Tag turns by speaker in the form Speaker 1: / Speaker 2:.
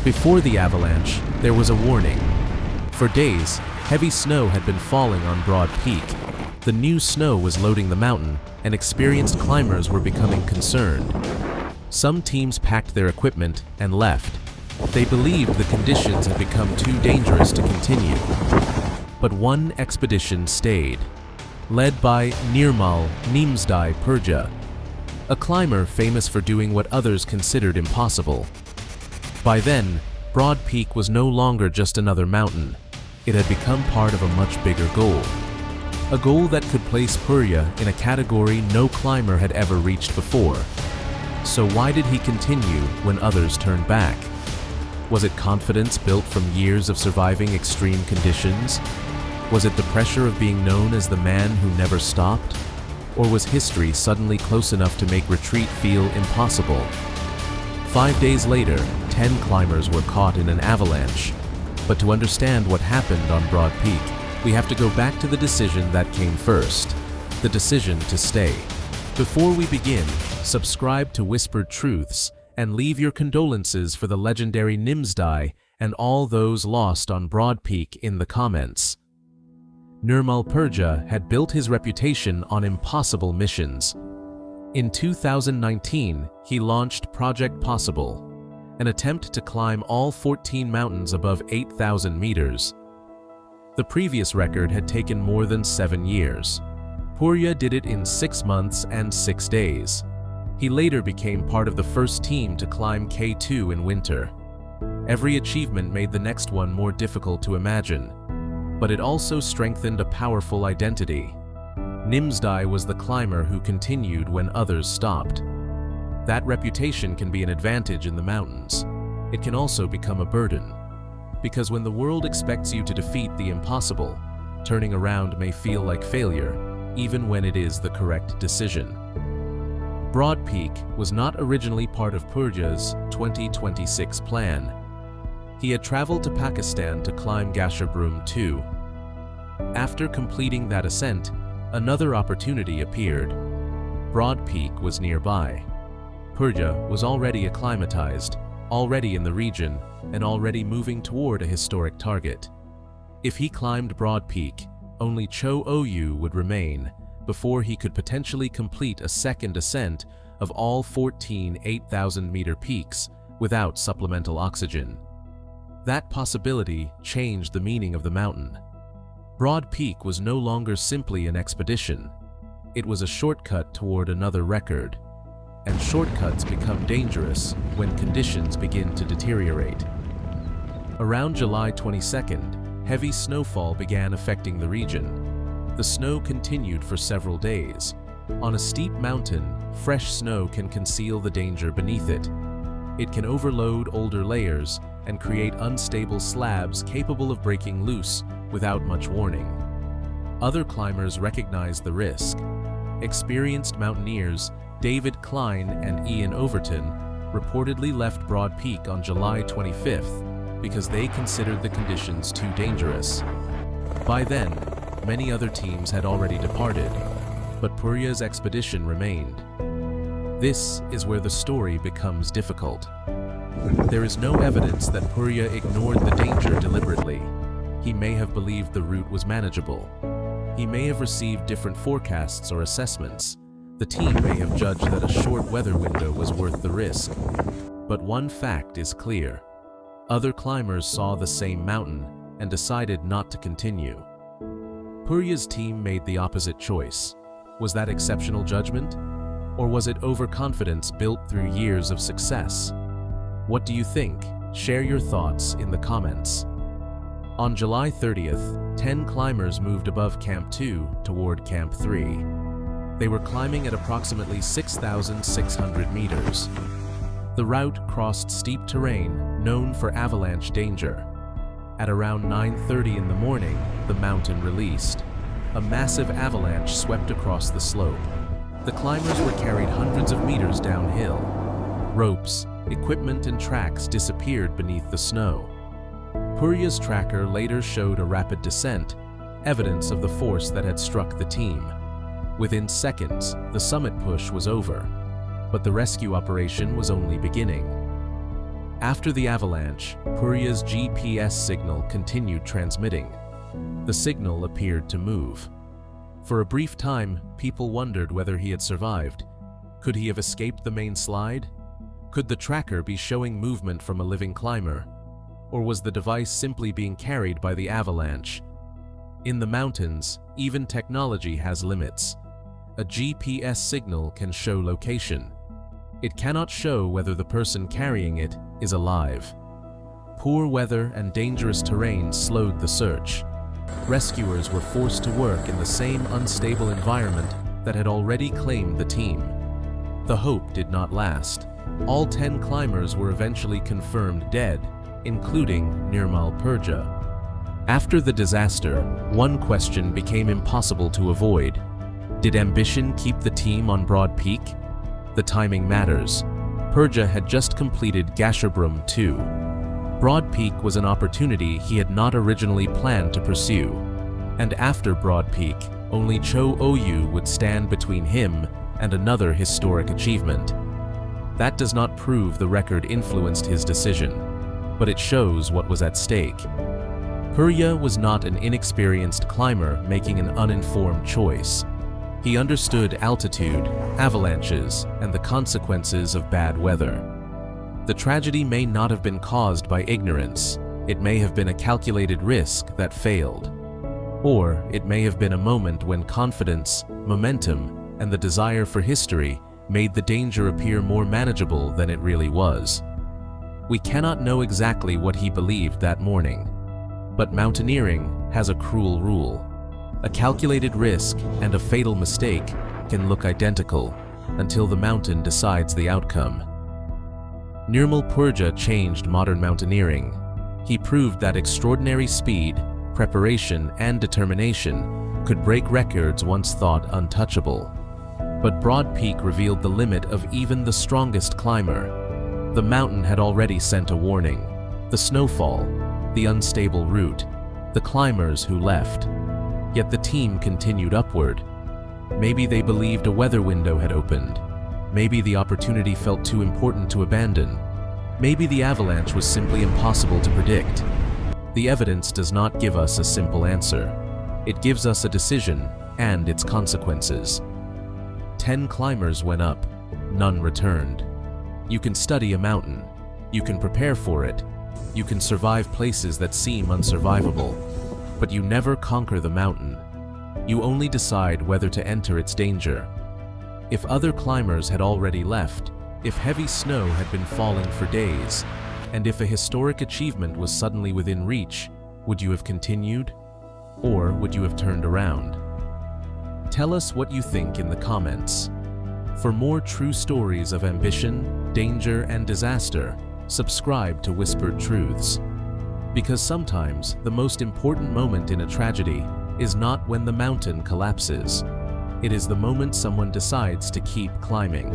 Speaker 1: Before the avalanche, there was a warning. For days, heavy snow had been falling on Broad Peak. The new snow was loading the mountain, and experienced climbers were becoming concerned. Some teams packed their equipment and left. They believed the conditions had become too dangerous to continue. But one expedition stayed, led by Nirmal Purja, a climber famous for doing what others considered impossible. By then, Broad Peak was no longer just another mountain. It had become part of a much bigger goal. A goal that could place Purja in a category no climber had ever reached before. So why did he continue when others turned back? Was it confidence built from years of surviving extreme conditions? Was it the pressure of being known as the man who never stopped? Or was history suddenly close enough to make retreat feel impossible? 5 days later, 10 climbers were caught in an avalanche. But to understand what happened on Broad Peak, we have to go back to the decision that came first, the decision to stay. Before we begin, subscribe to Whispered Truths and leave your condolences for the legendary Nimsdai and all those lost on Broad Peak in the comments. Nirmal Purja had built his reputation on impossible missions. In 2019, he launched Project Possible, an attempt to climb all 14 mountains above 8,000 meters. The previous record had taken more than 7 years. Purja did it in 6 months and 6 days. He later became part of the first team to climb K2 in winter. Every achievement made the next one more difficult to imagine, but it also strengthened a powerful identity. Nimsdai was the climber who continued when others stopped. That reputation can be an advantage in the mountains. It can also become a burden, because when the world expects you to defeat the impossible, turning around may feel like failure, even when it is the correct decision. Broad Peak was not originally part of Purja's 2026 plan. He had traveled to Pakistan to climb Karakoram 2. After completing that ascent, another opportunity appeared. Broad Peak was nearby. Purja was already acclimatized, already in the region, and already moving toward a historic target. If he climbed Broad Peak, only Cho Oyu would remain before he could potentially complete a second ascent of all 14 8,000-meter peaks without supplemental oxygen. That possibility changed the meaning of the mountain. Broad Peak was no longer simply an expedition. It was a shortcut toward another record. And shortcuts become dangerous when conditions begin to deteriorate. Around July 22nd, heavy snowfall began affecting the region. The snow continued for several days. On a steep mountain, fresh snow can conceal the danger beneath it. It can overload older layers and create unstable slabs capable of breaking loose without much warning. Other climbers recognized the risk. Experienced mountaineers David Klein and Ian Overton reportedly left Broad Peak on July 25th because they considered the conditions too dangerous. By then, many other teams had already departed, but Purja's expedition remained. This is where the story becomes difficult. There is no evidence that Purja ignored the danger deliberately. He may have believed the route was manageable. He may have received different forecasts or assessments. The team may have judged that a short weather window was worth the risk. But one fact is clear. Other climbers saw the same mountain and decided not to continue. Purja's team made the opposite choice. Was that exceptional judgment? Or was it overconfidence built through years of success? What do you think? Share your thoughts in the comments. On July 30th, 10 climbers moved above Camp 2 toward Camp 3. They were climbing at approximately 6,600 meters. The route crossed steep terrain known for avalanche danger. At around 9:30 in the morning, the mountain released. A massive avalanche swept across the slope. The climbers were carried hundreds of meters downhill. Ropes, equipment, and tracks disappeared beneath the snow. Purja's tracker later showed a rapid descent, evidence of the force that had struck the team. Within seconds, the summit push was over, but the rescue operation was only beginning. After the avalanche, Purja's GPS signal continued transmitting. The signal appeared to move. For a brief time, people wondered whether he had survived. Could he have escaped the main slide? Could the tracker be showing movement from a living climber? Or was the device simply being carried by the avalanche? In the mountains, even technology has limits. A GPS signal can show location. It cannot show whether the person carrying it is alive. Poor weather and dangerous terrain slowed the search. Rescuers were forced to work in the same unstable environment that had already claimed the team. The hope did not last. All 10 climbers were eventually confirmed dead, including Nirmal Purja. After the disaster, one question became impossible to avoid. Did ambition keep the team on Broad Peak? The timing matters. Purja had just completed Karakoram 2. Broad Peak was an opportunity he had not originally planned to pursue. And after Broad Peak, only Cho Oyu would stand between him and another historic achievement. That does not prove the record influenced his decision, but it shows what was at stake. Purja was not an inexperienced climber making an uninformed choice. He understood altitude, avalanches, and the consequences of bad weather. The tragedy may not have been caused by ignorance. It may have been a calculated risk that failed. Or it may have been a moment when confidence, momentum, and the desire for history made the danger appear more manageable than it really was. We cannot know exactly what he believed that morning. But mountaineering has a cruel rule. A calculated risk and a fatal mistake can look identical until the mountain decides the outcome. Nirmal Purja changed modern mountaineering. He proved that extraordinary speed, preparation, and determination could break records once thought untouchable. But Broad Peak revealed the limit of even the strongest climber. The mountain had already sent a warning. The snowfall, the unstable route, the climbers who left. Yet the team continued upward. Maybe they believed a weather window had opened. Maybe the opportunity felt too important to abandon. Maybe the avalanche was simply impossible to predict. The evidence does not give us a simple answer. It gives us a decision and its consequences. 10 climbers went up, none returned. You can study a mountain. You can prepare for it. You can survive places that seem unsurvivable. But you never conquer the mountain. You only decide whether to enter its danger. If other climbers had already left, if heavy snow had been falling for days, and if a historic achievement was suddenly within reach, would you have continued? Or would you have turned around? Tell us what you think in the comments. For more true stories of ambition, danger, and disaster, subscribe to Whispered Truths. Because sometimes the most important moment in a tragedy is not when the mountain collapses. It is the moment someone decides to keep climbing.